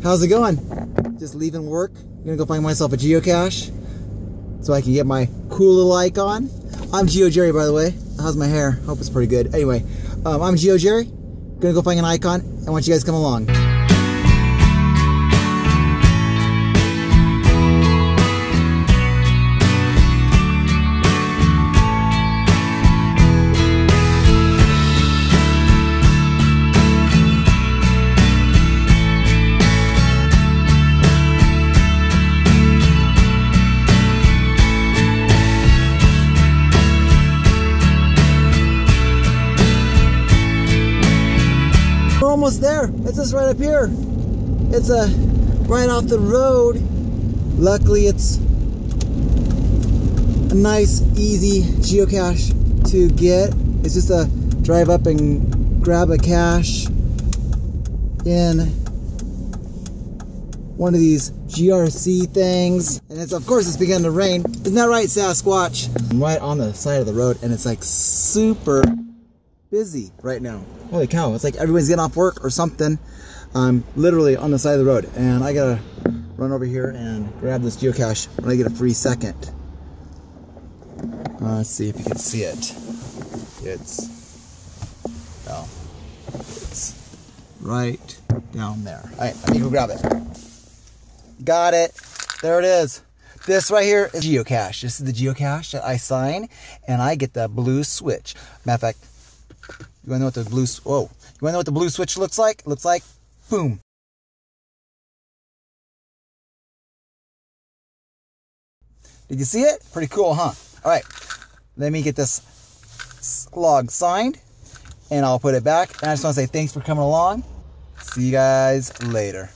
How's it going? Just leaving work. I'm gonna go find myself a geocache so I can get my cool little icon. I'm Geo Jerry, by the way. How's my hair? Hope it's pretty good. Anyway, I'm Geo Jerry. Gonna go find an icon. I want you guys to come along. We're almost there. It's just right up here. It's right off the road. Luckily, it's a nice, easy geocache to get. It's just a drive up and grab a cache in one of these GRC things. And it's, of course, it's beginning to rain. Isn't that right, Sasquatch? I'm right on the side of the road, and it's like super busy right now. Holy cow, it's like everyone's getting off work or something. I'm literally on the side of the road, and I gotta run over here and grab this geocache when I get a free second. Let's see if you can see it. It's right down there. All right, let me go grab it. Got it. There it is. This right here is geocache. This is the geocache that I sign, and I get the blue switch. Matter of fact, you wanna know what the blue? Whoa! You wanna know what the blue switch looks like? It looks like boom. Did you see it? Pretty cool, huh? All right, let me get this log signed, and I'll put it back. And I just want to say thanks for coming along. See you guys later.